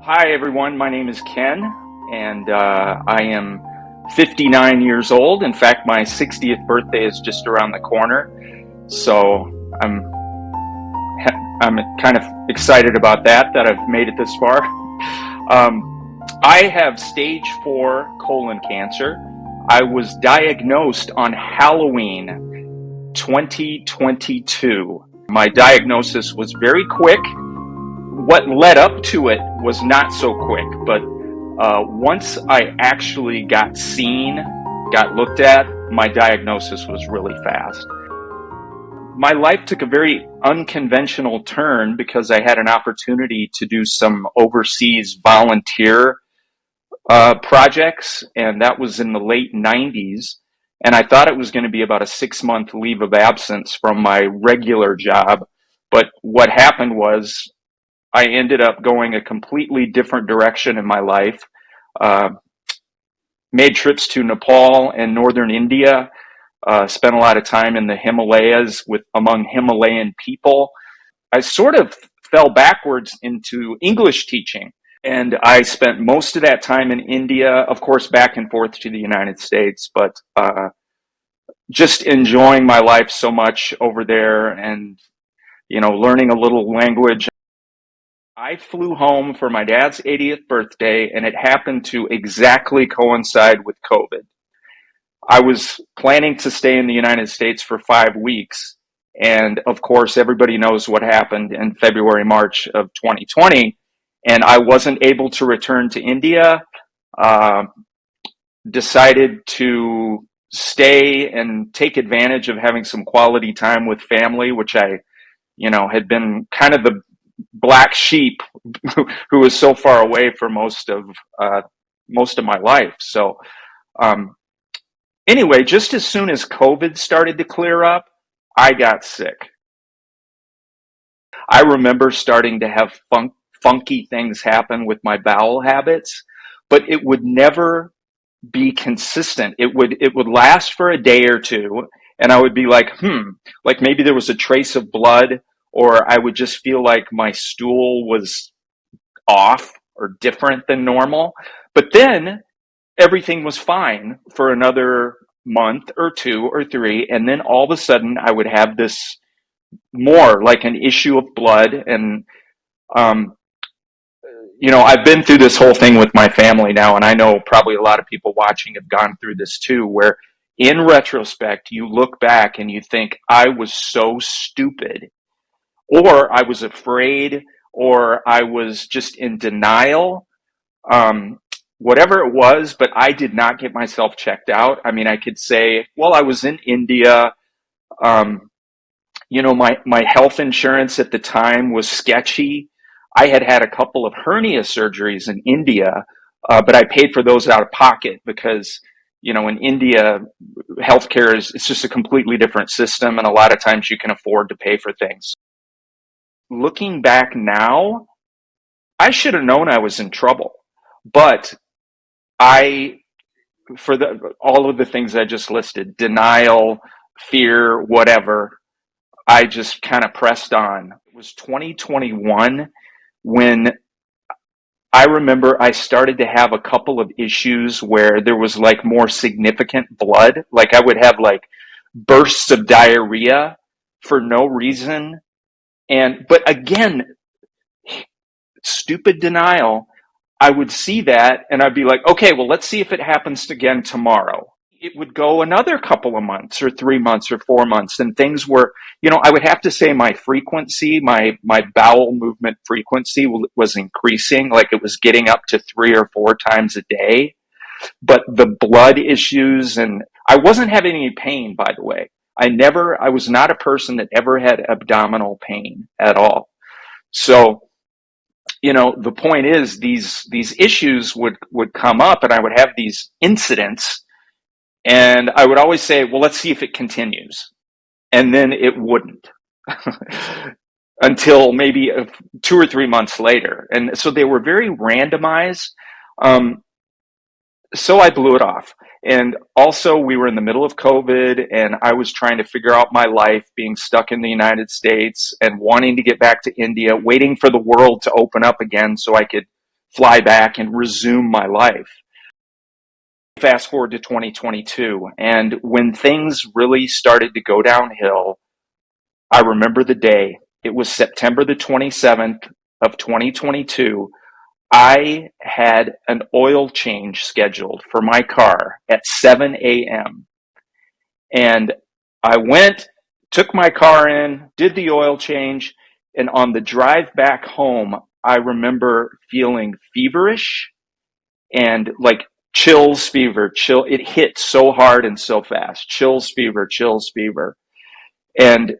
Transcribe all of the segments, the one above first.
Hi, everyone. My name is Ken, and I am 59 years old. In fact, my 60th birthday is just around the corner. So I'm I'm kind of excited about that I've made it this far. I have stage 4 colon cancer. I was diagnosed on Halloween 2022. My diagnosis was very quick. What led up to it was not so quick, but once I actually got seen, got looked at, my diagnosis was really fast. My life took a very unconventional turn because I had an opportunity to do some overseas volunteer projects, and that was in the late 90s. And I thought it was going to be about a 6-month leave of absence from my regular job. But what happened was I ended up going a completely different direction in my life. Uh, Made trips to Nepal and northern India. Spent a lot of time in the Himalayas among Himalayan people. I sort of fell backwards into English teaching, and I spent most of that time in India, of course, back and forth to the United States, but just enjoying my life so much over there, and learning a little language. I flew home for my dad's 80th birthday, and it happened to exactly coincide with COVID. I was planning to stay in the United States for 5 weeks. And of course, everybody knows what happened in February, March of 2020. And I wasn't able to return to India. Uh, Decided to stay and take advantage of having some quality time with family, which I, had been kind of the black sheep who was so far away for most of my life. So, anyway, just as soon as COVID started to clear up, I got sick. I remember starting to have funky things happen with my bowel habits, but it would never be consistent. It would last for a day or two, and I would be like maybe there was a trace of blood, or I would just feel like my stool was off or different than normal. But then everything was fine for another month or 2 or 3, and then all of a sudden I would have this more like an issue of blood. And um, I've been through this whole thing with my family now, and I know probably a lot of people watching have gone through this too, where in retrospect you look back and you think, I was so stupid, or I was afraid, or I was just in denial. Whatever it was, but I did not get myself checked out. I mean, I could say, well, I was in India. My health insurance at the time was sketchy. I had a couple of hernia surgeries in India, but I paid for those out of pocket because, in India, healthcare it's just a completely different system, and a lot of times you can afford to pay for things. Looking back now, I should have known I was in trouble, but I, for all of the things I just listed, denial, fear, whatever, I just kind of pressed on. It was 2021 when I remember I started to have a couple of issues where there was like more significant blood. Like I would have like bursts of diarrhea for no reason. But again, stupid denial. I would see that and I'd be like, okay, well, let's see if it happens again tomorrow. It would go another couple of months or 3 months or 4 months, and things were, I would have to say my frequency, my bowel movement frequency was increasing. Like it was getting up to 3 or 4 times a day. But the blood issues, and I wasn't having any pain, by the way. I was not a person that ever had abdominal pain at all. So, the point is these issues would come up, and I would have these incidents, and I would always say, well, let's see if it continues. And then it wouldn't until maybe 2 or 3 months later. And so they were very randomized. So I blew it off. And also we were in the middle of COVID, and I was trying to figure out my life being stuck in the United States and wanting to get back to India, waiting for the world to open up again so I could fly back and resume my life. Fast forward to 2022, and when things really started to go downhill, I remember the day. It was September the 27th of 2022. I had an oil change scheduled for my car at 7 a.m. And I went, took my car in, did the oil change, and on the drive back home, I remember feeling feverish and like chills fever, chill. It hit so hard and so fast. Chills fever, chills fever. And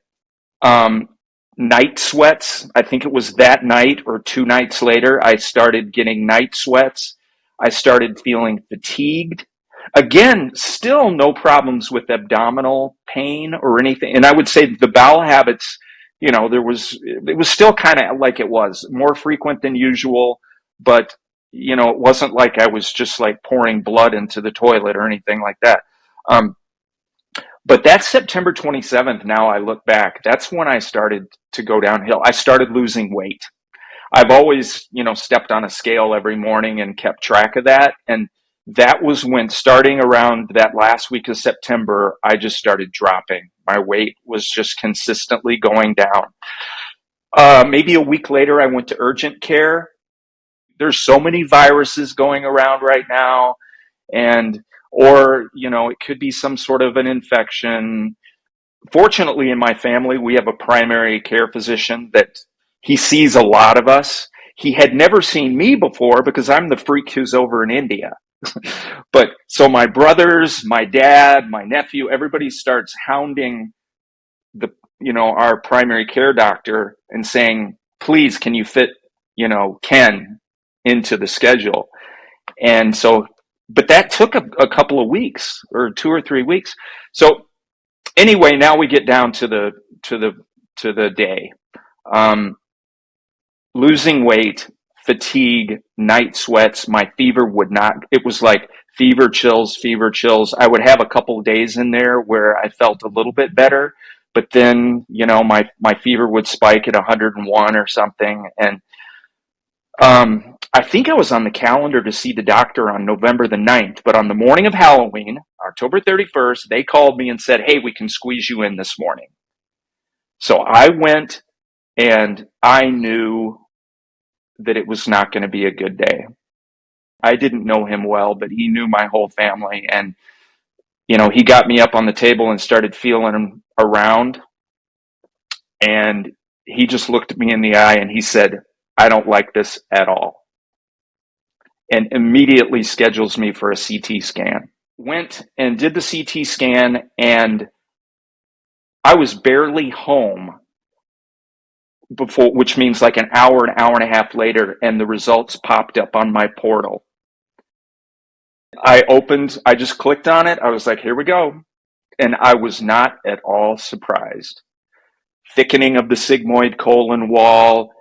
um, night sweats. I think it was that night or 2 nights later, I started getting night sweats. I started feeling fatigued. Again, still no problems with abdominal pain or anything. And I would say the bowel habits, it was still kind of like it was, more frequent than usual, but it wasn't like I was just like pouring blood into the toilet or anything like that. But that's September 27th. Now I look back, that's when I started to go downhill. I started losing weight. I've always, stepped on a scale every morning and kept track of that. And that was when, starting around that last week of September, I just started dropping. My weight was just consistently going down. Maybe a week later, I went to urgent care. There's so many viruses going around right now. Or it could be some sort of an infection. Fortunately, in my family, we have a primary care physician that he sees a lot of us. He had never seen me before because I'm the freak who's over in India. But so my brothers, my dad, my nephew, everybody starts hounding our primary care doctor and saying, please, can you fit, Ken into the schedule? And so, but that took a couple of weeks or 2 or 3 weeks. So anyway, now we get down to the day. Losing weight, fatigue, night sweats. My fever would not. It was like fever chills, fever chills. I would have a couple of days in there where I felt a little bit better, but then my fever would spike at 101 or something. And I think I was on the calendar to see the doctor on November the 9th, but on the morning of Halloween, October 31st, they called me and said, hey, we can squeeze you in this morning. So I went, and I knew that it was not going to be a good day. I didn't know him well, but he knew my whole family. And, he got me up on the table and started feeling him around. And he just looked at me in the eye and he said, I don't like this at all. And immediately schedules me for a CT scan. Went and did the CT scan, and I was barely home before, which means like an hour and a half later, and the results popped up on my portal. I just clicked on it. I was like, here we go. And I was not at all surprised. Thickening of the sigmoid colon wall,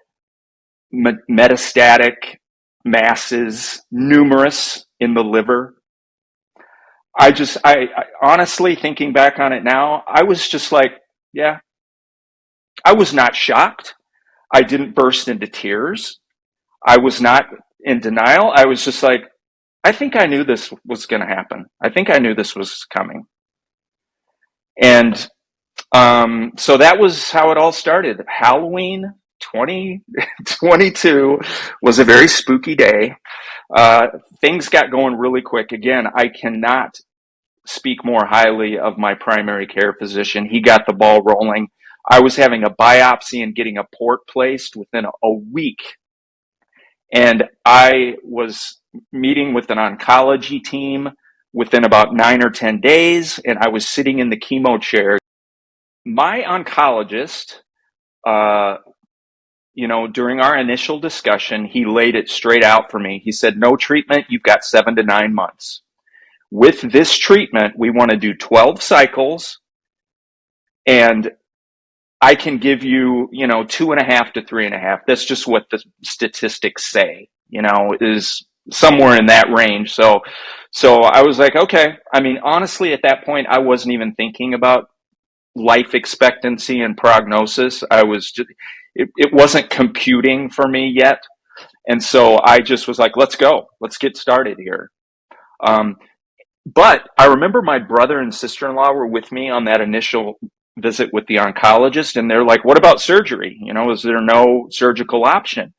metastatic masses, numerous in the liver. I honestly, thinking back on it now, I was just like, yeah, I was not shocked. I didn't burst into tears. I was not in denial. I was just like, I think I knew this was going to happen. I think I knew this was coming. And so that was how it all started. Halloween 2022 was a very spooky day. Things got going really quick. Again, I cannot speak more highly of my primary care physician. He got the ball rolling. I was having a biopsy and getting a port placed within a week. And I was meeting with an oncology team within about 9 or 10 days, and I was sitting in the chemo chair. My oncologist, during our initial discussion, he laid it straight out for me. He said, no treatment, you've got 7 to 9 months. With this treatment, we want to do 12 cycles, and I can give you, 2.5 to 3.5. That's just what the statistics say, is somewhere in that range. So I was like, okay. I mean, honestly, at that point, I wasn't even thinking about life expectancy and prognosis. I was just, it wasn't computing for me yet. And so I just was like, let's go, let's get started here. Um, but I remember my brother and sister-in-law were with me on that initial visit with the oncologist, and they're like, what about surgery? Is there no surgical option?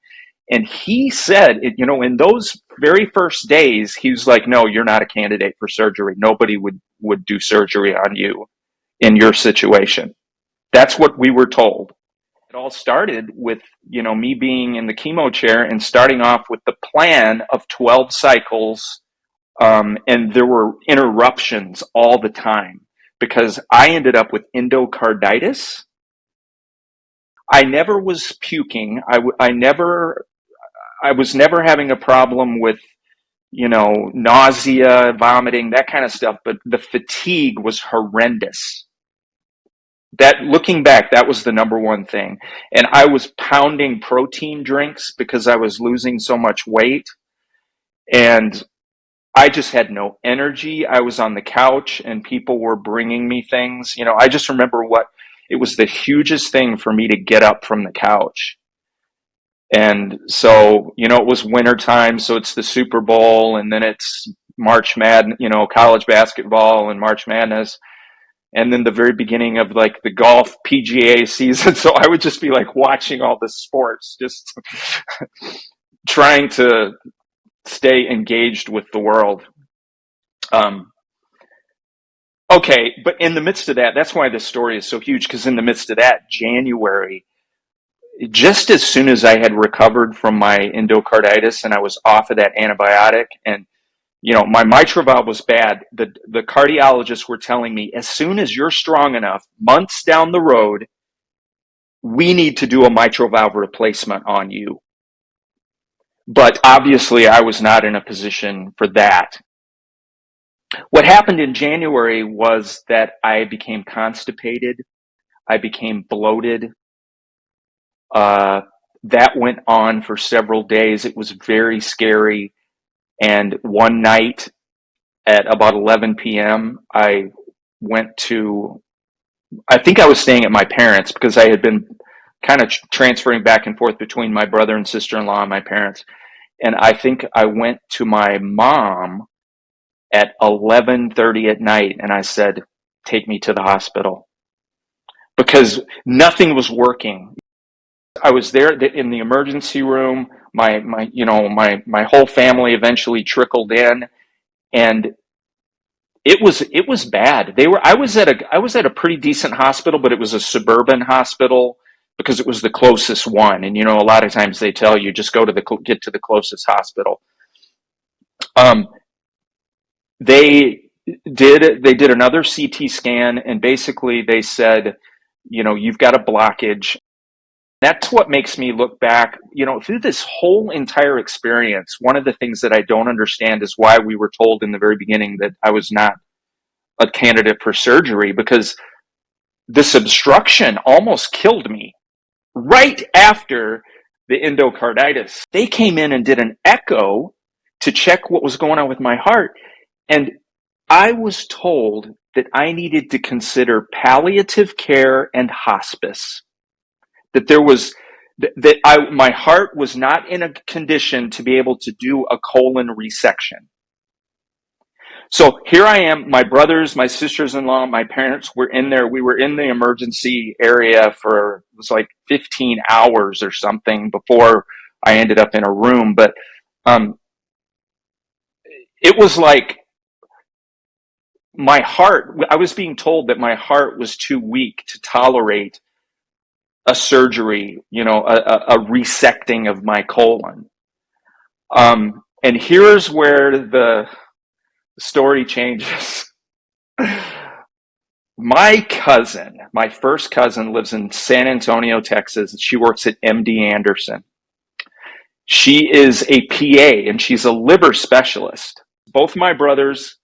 And he said, in those very first days, he was like, no, you're not a candidate for surgery. Nobody would do surgery on you in your situation. That's what we were told. It all started with, me being in the chemo chair and starting off with the plan of 12 cycles. And there were interruptions all the time because I ended up with endocarditis. I never was puking. I was never having a problem with, nausea, vomiting, that kind of stuff, but the fatigue was horrendous. That, looking back, that was the number one thing. And I was pounding protein drinks because I was losing so much weight. And I just had no energy. I was on the couch and people were bringing me things. I just remember it was the hugest thing for me to get up from the couch. And so, it was wintertime, so it's the Super Bowl, and then it's March Madness, college basketball and March Madness, and then the very beginning of like the golf PGA season. So I would just be like watching all the sports, just trying to stay engaged with the world. Okay, but in the midst of that, that's why this story is so huge, because in the midst of that, January, just as soon as I had recovered from my endocarditis and I was off of that antibiotic, and my mitral valve was bad, the cardiologists were telling me, as soon as you're strong enough, months down the road, we need to do a mitral valve replacement on you. But obviously I was not in a position for that. What happened in January was that I became constipated. I became bloated. That went on for several days. It was very scary. And one night at about 11 p.m., I think I was staying at my parents because I had been kind of transferring back and forth between my brother and sister-in-law and my parents. And I think I went to my mom at 11:30 at night and I said, take me to the hospital, because nothing was working. I was there in the emergency room. My whole family eventually trickled in, and it was bad. I was at a pretty decent hospital, but it was a suburban hospital because it was the closest one. And a lot of times they tell you just get to the closest hospital. They did another CT scan, and basically they said, you've got a blockage. That's what makes me look back, through this whole entire experience. One of the things that I don't understand is why we were told in the very beginning that I was not a candidate for surgery, because this obstruction almost killed me right after the endocarditis. They came in and did an echo to check what was going on with my heart. And I was told that I needed to consider palliative care and hospice. My heart was not in a condition to be able to do a colon resection. So here I am, my brothers, my sisters-in-law, my parents were in there. We were in the emergency area for, it was like 15 hours or something before I ended up in a room. But it was like I was being told that my heart was too weak to tolerate a surgery, a resecting of my colon. And here's where the story changes. My first cousin, lives in San Antonio, Texas. She works at MD Anderson. She is a PA and she's a liver specialist. Both my brothers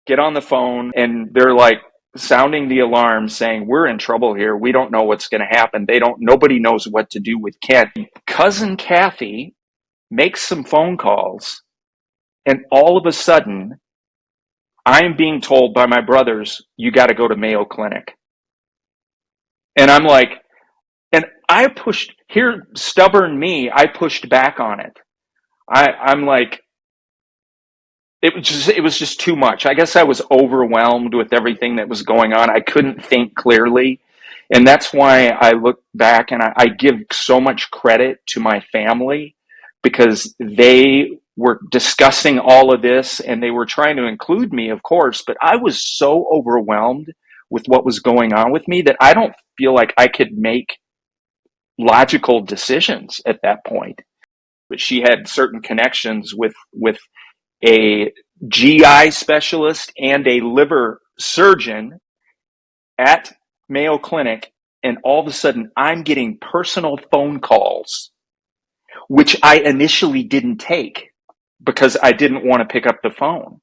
get on the phone and they're like sounding the alarm saying, we're in trouble here. We don't know what's going to happen. Nobody knows what to do with Ken. Cousin Kathy makes some phone calls, and all of a sudden I'm being told by my brothers, you got to go to Mayo Clinic. And I'm like, and stubborn me, I pushed back on it. I'm like, it was just too much. I guess I was overwhelmed with everything that was going on. I couldn't think clearly. And that's why I look back and I give so much credit to my family, because they were discussing all of this and they were trying to include me, of course, but I was so overwhelmed with what was going on with me that I don't feel like I could make logical decisions at that point. But she had certain connections with a GI specialist and a liver surgeon at Mayo Clinic, and all of a sudden I'm getting personal phone calls, which I initially didn't take because I didn't want to pick up the phone.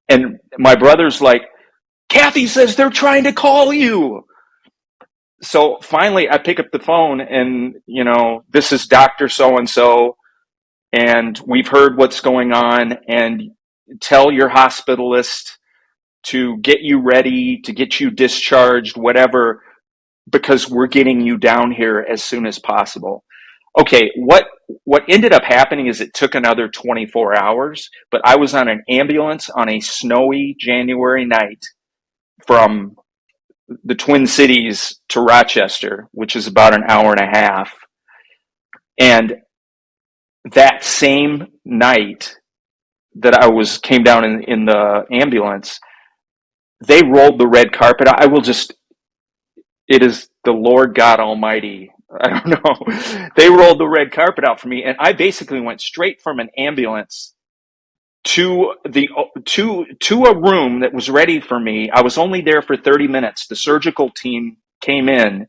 And my brother's like, Kathy says they're trying to call you. So finally I pick up the phone and, this is Dr. So-and-so, and we've heard what's going on, and tell your hospitalist to get you ready, to get you discharged, whatever, because we're getting you down here as soon as possible. Okay, what ended up happening is it took another 24 hours, but I was on an ambulance on a snowy January night from the Twin Cities to Rochester, which is about an hour and a half. And that same night that I came down in the ambulance, they rolled the red carpet. It is the Lord God Almighty. I don't know. They rolled the red carpet out for me, and I basically went straight from an ambulance to a room that was ready for me. I was only there for 30 minutes. The surgical team came in,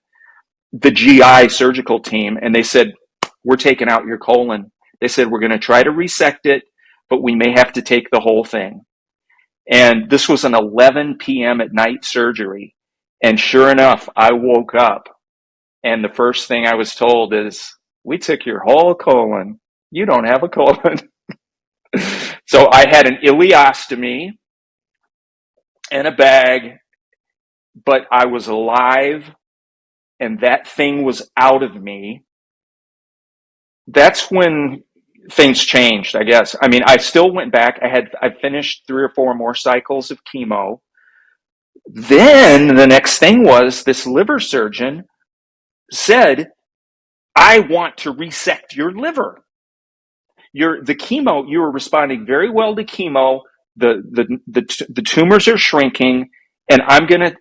the GI surgical team, and they said, "We're taking out your colon." They said, "We're going to try to resect it, but we may have to take the whole thing." And this was an 11 p.m. at night surgery. And sure enough, I woke up and the first thing I was told is, "We took your whole colon. You don't have a colon." So I had an ileostomy and a bag, but I was alive and that thing was out of me. That's when things changed, I guess. I mean, I still went back. I finished 3 or 4 more cycles of chemo. Then the next thing was this liver surgeon said, "I want to resect your liver. The chemo, you were responding very well to chemo. The tumors are shrinking, and I'm gonna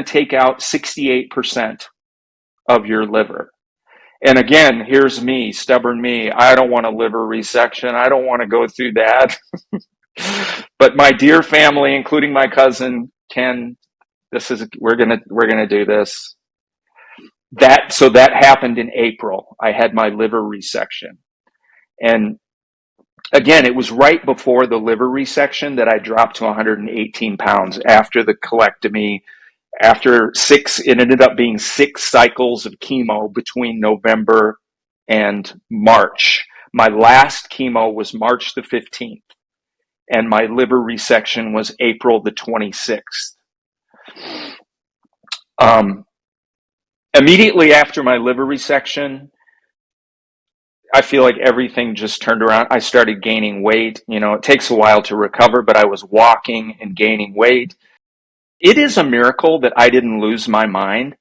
take out 68% of your liver." And again, here's me, stubborn me. I don't want a liver resection. I don't want to go through that. But my dear family, including my cousin Ken, we're gonna do this. So that happened in April. I had my liver resection. And again, it was right before the liver resection that I dropped to 118 pounds after the colectomy. It ended up being 6 cycles of chemo between November and March. My last chemo was March the 15th, and my liver resection was April the 26th. Immediately after my liver resection, I feel like everything just turned around. I started gaining weight. It takes a while to recover, but I was walking and gaining weight. It is a miracle that I didn't lose my mind,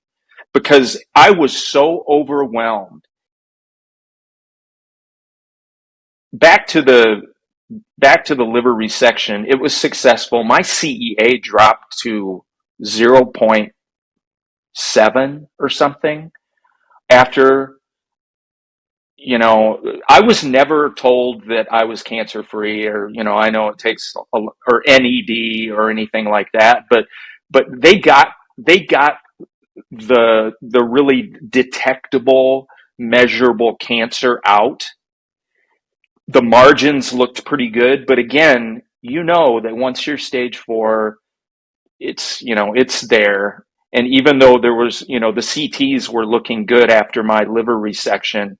because I was so overwhelmed. Back to the liver resection, it was successful. My CEA dropped to 0.7 or something after. I was never told that I was cancer free, or, I know it takes or NED or anything like that, but they got the really detectable, measurable cancer out. The margins looked pretty good, but again, that once you're stage 4, it's there. And even though there was, the CTs were looking good after my liver resection,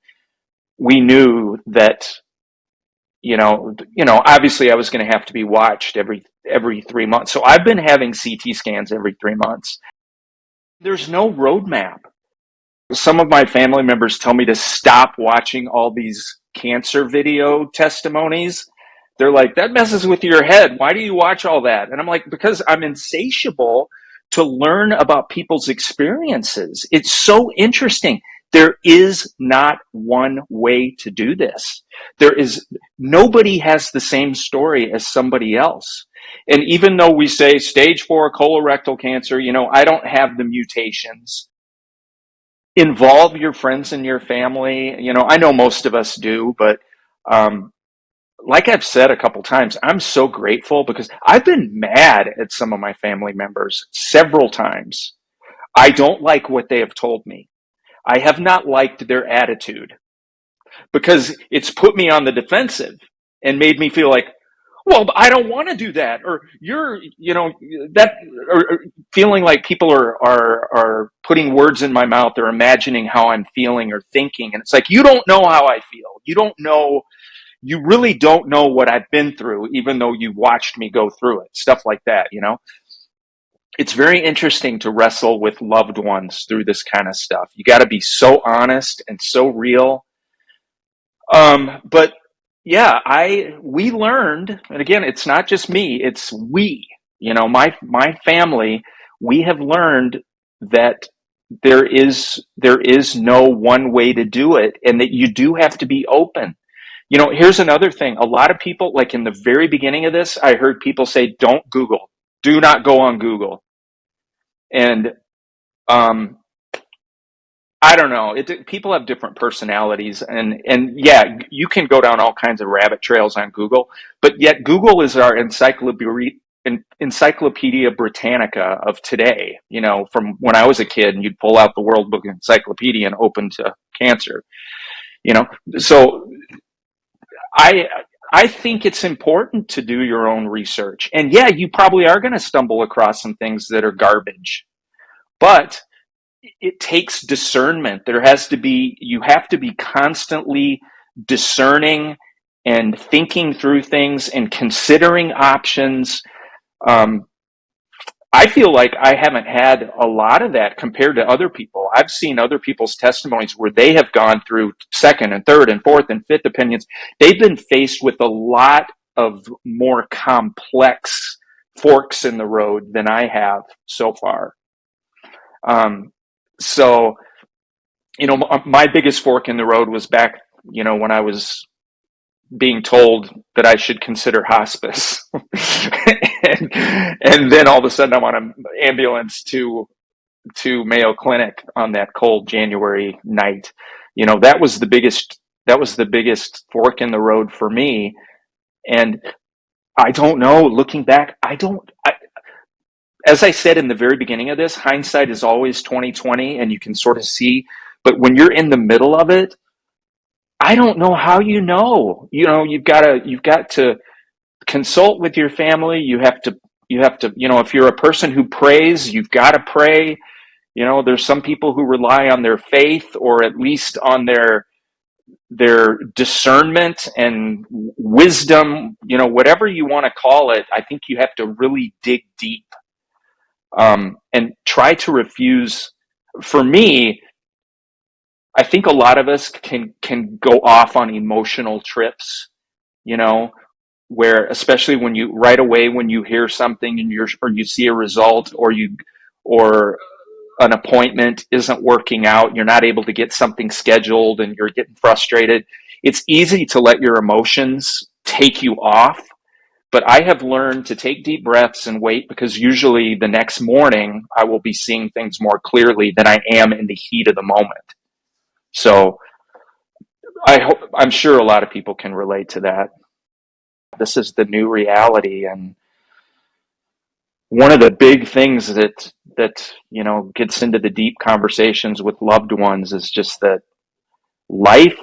we knew that, obviously I was going to have to be watched every 3 months. So I've been having CT scans every 3 months. There's no roadmap. Some of my family members tell me to stop watching all these cancer video testimonies. They're like, that messes with your head. Why do you watch all that? And I'm like, because I'm insatiable to learn about people's experiences. It's so interesting. There is not one way to do this. Nobody has the same story as somebody else. And even though we say stage 4 colorectal cancer, I don't have the mutations. Involve your friends and your family. I know most of us do, but like I've said a couple times, I'm so grateful because I've been mad at some of my family members several times. I don't like what they have told me. I have not liked their attitude because it's put me on the defensive and made me feel like, well, I don't want to do that. Or or feeling like people are putting words in my mouth or imagining how I'm feeling or thinking. And it's like, you don't know how I feel. You really don't know what I've been through, even though you watched me go through it. Stuff like that, It's very interesting to wrestle with loved ones through this kind of stuff. You got to be so honest and so real. But yeah, we learned, and again, it's not just me, it's we, my family, we have learned that there is no one way to do it, and that you do have to be open. Here's another thing. A lot of people, like in the very beginning of this, I heard people say, don't Google. Do not go on Google. And I don't know. People have different personalities. And yeah, you can go down all kinds of rabbit trails on Google. But yet Google is our Encyclopedia Britannica of today. From when I was a kid, and you'd pull out the World Book Encyclopedia and open to cancer. So I think it's important to do your own research. And yeah, you probably are going to stumble across some things that are garbage, but it takes discernment. You have to be constantly discerning and thinking through things and considering options. I feel like I haven't had a lot of that compared to other people. I've seen other people's testimonies where they have gone through second and third and fourth and fifth opinions. They've been faced with a lot of more complex forks in the road than I have so far. So, my biggest fork in the road was back, when I was being told that I should consider hospice. and then all of a sudden I'm on an ambulance to Mayo Clinic on that cold January night. That was the biggest fork in the road for me. And I don't know, looking back, as I said in the very beginning of this, hindsight is always 20/20, and you can sort of see, but when you're in the middle of it, I don't know how you've got to consult with your family. You have to, if you're a person who prays, you've got to pray. There's some people who rely on their faith, or at least on their discernment and wisdom, whatever you want to call it. I think you have to really dig deep, and try to refuse. For me, I think a lot of us can go off on emotional trips, where, especially when you hear something and you see a result, or an appointment isn't working out, you're not able to get something scheduled and you're getting frustrated. It's easy to let your emotions take you off, but I have learned to take deep breaths and wait, because usually the next morning I will be seeing things more clearly than I am in the heat of the moment. So I'm sure a lot of people can relate to that. This is the new reality, and one of the big things that gets into the deep conversations with loved ones is just that life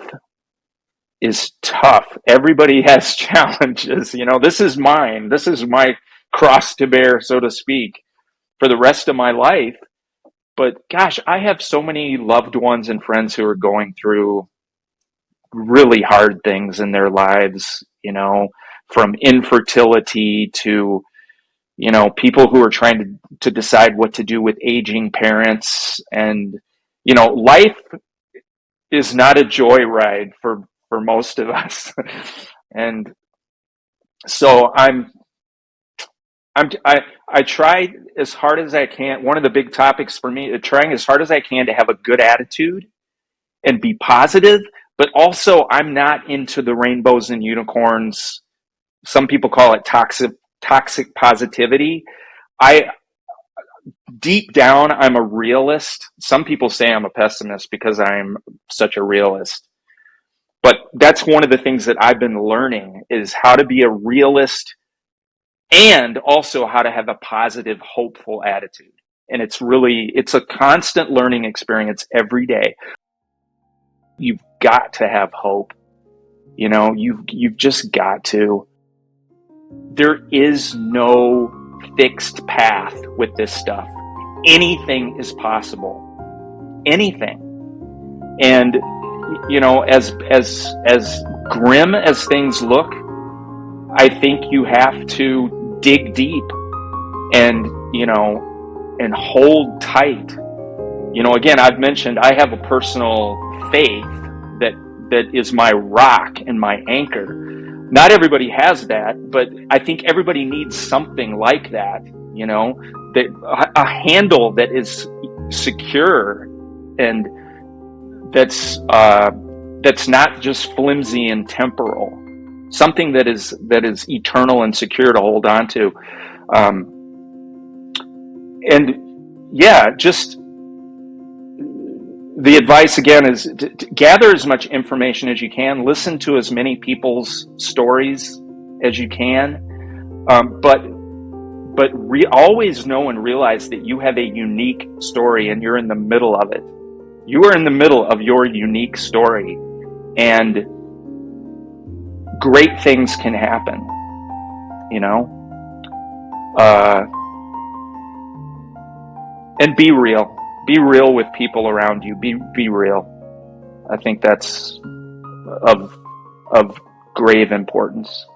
is tough. Everybody has challenges. This is mine. This is my cross to bear, so to speak, for the rest of my life. But gosh, I have so many loved ones and friends who are going through really hard things in their lives, from infertility to, people who are trying to decide what to do with aging parents. And, life is not a joyride for for most of us. And so I try as hard as I can. One of the big topics for me, trying as hard as I can to have a good attitude and be positive, but also I'm not into the rainbows and unicorns. Some people call it toxic positivity. I Deep down, I'm a realist. Some people say I'm a pessimist because I'm such a realist. But that's one of the things that I've been learning is how to be a realist and also how to have a positive, hopeful attitude. And it's a constant learning experience every day. You've got to have hope. You've just got to. There is no fixed path with this stuff. Anything is possible. Anything. And as grim as things look, I think you have to dig deep and hold tight. Again, I've mentioned I have a personal faith that is my rock and my anchor. Not everybody has that, but I think everybody needs something like that, that a handle that is secure and that's not just flimsy and temporal, something that is eternal and secure to hold on to. And yeah, just the advice again is to gather as much information as you can, listen to as many people's stories as you can, but always know and realize that you have a unique story and you're in the middle of it. You are in the middle of your unique story, and great things can happen, and be real. Be real with people around you. Be real. I think that's of grave importance.